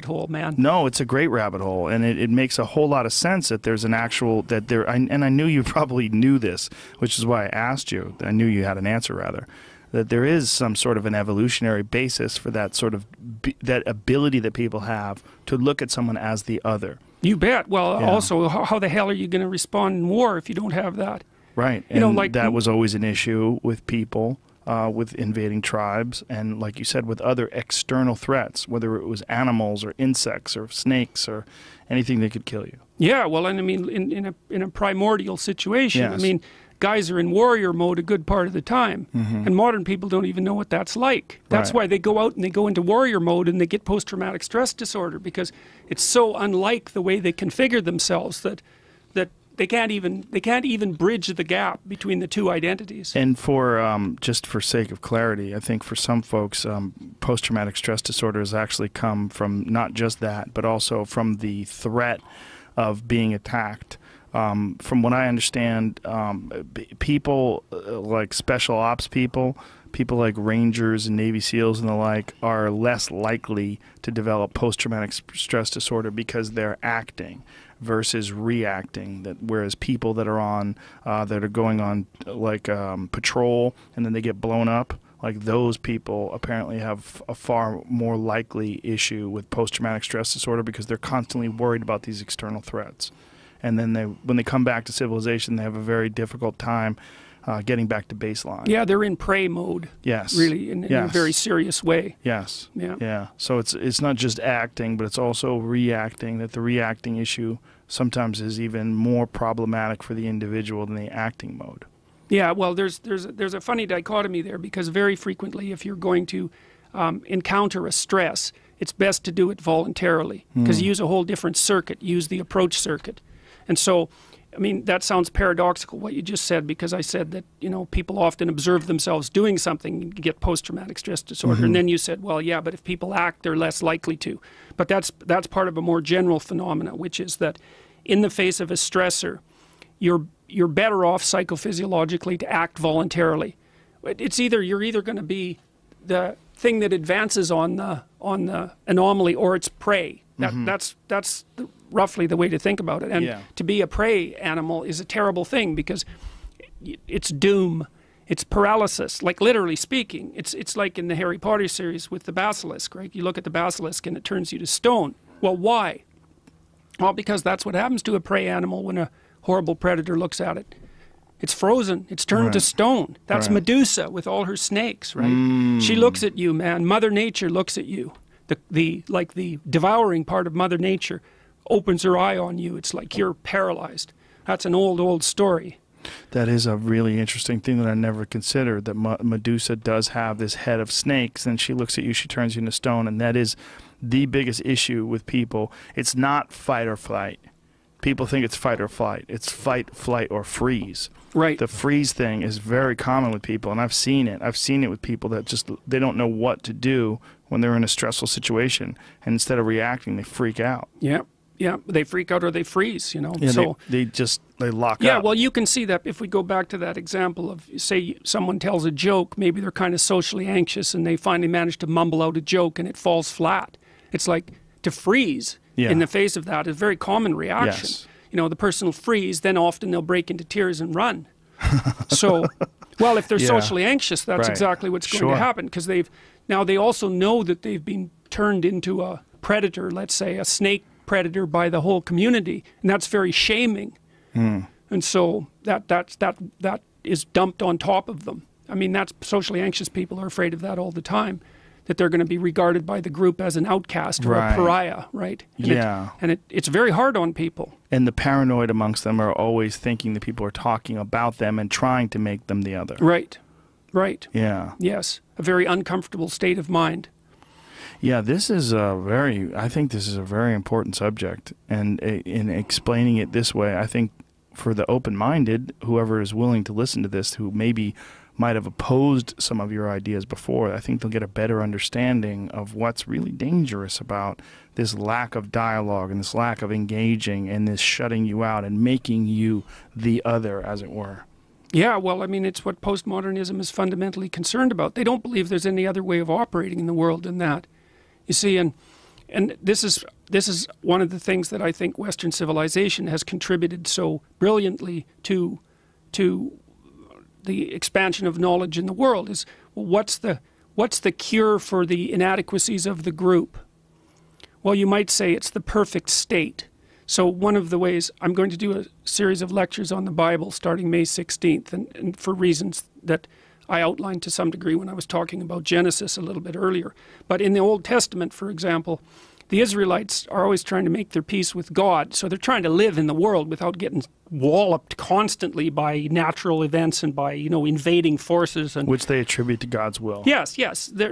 hole, man. No, it's a great rabbit hole, and it makes a whole lot of sense that there's an actual, that there, and I knew you probably knew this, which is why I asked you. I knew you had an answer, rather, that there is some sort of an evolutionary basis for that sort of, that ability that people have to look at someone as the other. You bet. Well, also, how the hell are you going to respond in war if you don't have that? Right, and that was always an issue with people. With invading tribes, and like you said, with other external threats, whether it was animals or insects or snakes or anything that could kill you. Yeah, well, and I mean, in a primordial situation, Yes. I mean, guys are in warrior mode a good part of the time, and modern people don't even know what that's like. That's why they go out and they go into warrior mode and they get post-traumatic stress disorder, because it's so unlike the way they configure themselves that they can't even bridge the gap between the two identities. And for just for sake of clarity, I think for some folks, post-traumatic stress disorder has actually come from not just that, but also from the threat of being attacked. From what I understand, people like special ops people like Rangers and Navy SEALs and the like, are less likely to develop post-traumatic stress disorder because they're acting versus reacting. That whereas people that are on that are going on like patrol and then they get blown up, like those people apparently have a far more likely issue with post-traumatic stress disorder because they're constantly worried about these external threats. And then when they come back to civilization, they have a very difficult time getting back to baseline. Yeah, they're in prey mode. Yes. Really, in a very serious way. Yes. Yeah. Yeah. So it's not just acting, but it's also reacting. That the reacting issue sometimes is even more problematic for the individual than the acting mode. Yeah. Well, there's a funny dichotomy there, because very frequently, if you're going to encounter a stress, it's best to do it voluntarily, because you use a whole different circuit. You use the approach circuit, and so. I mean, that sounds paradoxical, what you just said, because I said that, you know, people often observe themselves doing something and get post-traumatic stress disorder. And then you said, well, yeah, but if people act, they're less likely to. But that's part of a more general phenomena, which is that in the face of a stressor, you're better off psychophysiologically to act voluntarily. You're either going to be the thing that advances on the anomaly, or it's prey. That's roughly the way to think about it. And to be a prey animal is a terrible thing, because it's doom, it's paralysis. Like, literally speaking, it's like in the Harry Potter series with the basilisk, right? You look at the basilisk and it turns you to stone. Well, why? Well, because that's what happens to a prey animal when a horrible predator looks at it. It's frozen. It's turned to stone. That's Medusa with all her snakes, right? She looks at you, man. Mother Nature looks at you. The devouring part of Mother Nature opens her eye on you. It's like you're paralyzed. That's an old story. That is a really interesting thing that I never considered, that Medusa does have this head of snakes, and she looks at you, she turns you into stone, and that is the biggest issue with people. It's not fight or flight. People think it's fight or flight. It's fight, flight, or freeze. Right. The freeze thing is very common with people, and I've seen it. I've seen it with people that just, they don't know what to do when they're in a stressful situation, and instead of reacting, they freak out. Yeah. Yeah, they freak out or they freeze, you know. Yeah, so they lock up. Yeah, well, you can see that if we go back to that example of, say, someone tells a joke, maybe they're kind of socially anxious and they finally manage to mumble out a joke and it falls flat. It's like to freeze in the face of that is a very common reaction. Yes. You know, the person will freeze, then often they'll break into tears and run. So, well, if they're socially anxious, that's exactly what's going to happen, because they also know that they've been turned into a predator, let's say a snake predator, by the whole community, and that's very shaming. And so that is dumped on top of them. I mean, that's socially anxious people are afraid of that all the time, that they're going to be regarded by the group as an outcast or a pariah, right? And it's very hard on people. And the paranoid amongst them are always thinking that people are talking about them and trying to make them the other. Right. Yeah. Yes, a very uncomfortable state of mind. Yeah, this is I think this is a very important subject, and in explaining it this way, I think for the open-minded, whoever is willing to listen to this, who maybe might have opposed some of your ideas before, I think they'll get a better understanding of what's really dangerous about this lack of dialogue and this lack of engaging and this shutting you out and making you the other, as it were. Yeah, well, I mean, it's what postmodernism is fundamentally concerned about. They don't believe there's any other way of operating in the world than that. You see, and and this is one of the things that I think Western civilization has contributed so brilliantly to the expansion of knowledge in the world is, well, what's the cure for the inadequacies of the group? Well, you might say it's the perfect state. So one of the ways, I'm going to do a series of lectures on the Bible starting May 16th, and for reasons that I outlined to some degree when I was talking about Genesis a little bit earlier. But in the Old Testament, for example, the Israelites are always trying to make their peace with God. So they're trying to live in the world without getting walloped constantly by natural events and by, invading forces. Which they attribute to God's will. Yes.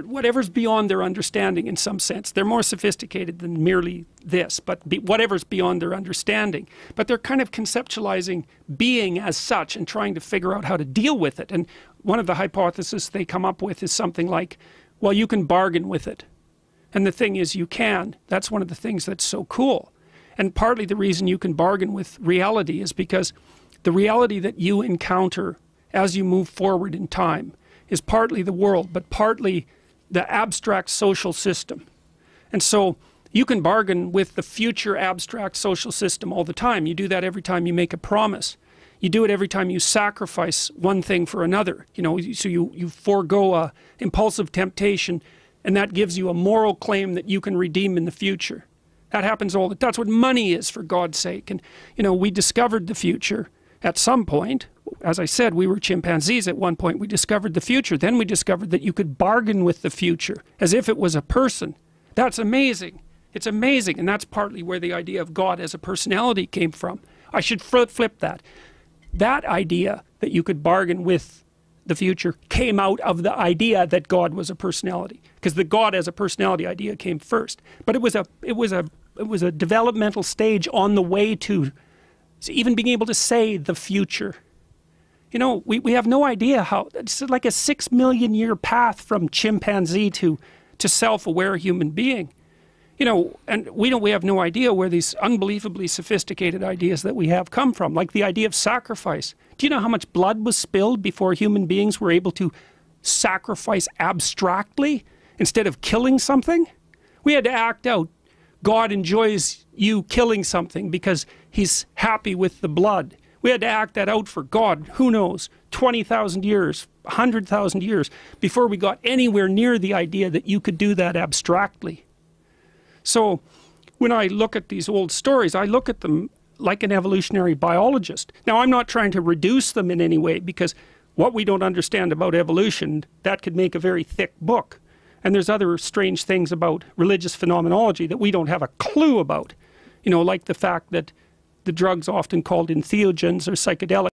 Whatever's beyond their understanding in some sense. They're more sophisticated than merely this, but whatever's beyond their understanding. But they're kind of conceptualizing being as such and trying to figure out how to deal with it. And one of the hypotheses they come up with is something like, well, you can bargain with it. And the thing is, you can. That's one of the things that's so cool. And partly the reason you can bargain with reality is because the reality that you encounter as you move forward in time is partly the world, but partly the abstract social system. And so you can bargain with the future abstract social system all the time. You do that every time you make a promise. You do it every time you sacrifice one thing for another. So you forego a impulsive temptation, and that gives you a moral claim that you can redeem in the future. That happens all the time. That's what money is, for God's sake. And, we discovered the future at some point. As I said, we were chimpanzees at one point. We discovered the future. Then we discovered that you could bargain with the future as if it was a person. That's amazing. It's amazing. And that's partly where the idea of God as a personality came from. I should flip that. That idea that you could bargain with the future came out of the idea that God was a personality, because the God as a personality idea came first. But it was a developmental stage on the way to even being able to say the future. We have no idea how. It's like a 6 million year path from chimpanzee to self-aware human being. And we have no idea where these unbelievably sophisticated ideas that we have come from, like the idea of sacrifice. Do you know how much blood was spilled before human beings were able to sacrifice abstractly instead of killing something? We had to act out. God enjoys you killing something because he's happy with the blood. We had to act that out for God, who knows, 20,000 years, 100,000 years, before we got anywhere near the idea that you could do that abstractly. So when I look at these old stories, I look at them like an evolutionary biologist. Now, I'm not trying to reduce them in any way, because what we don't understand about evolution, that could make a very thick book. And there's other strange things about religious phenomenology that we don't have a clue about. Like the fact that the drugs often called entheogens or psychedelics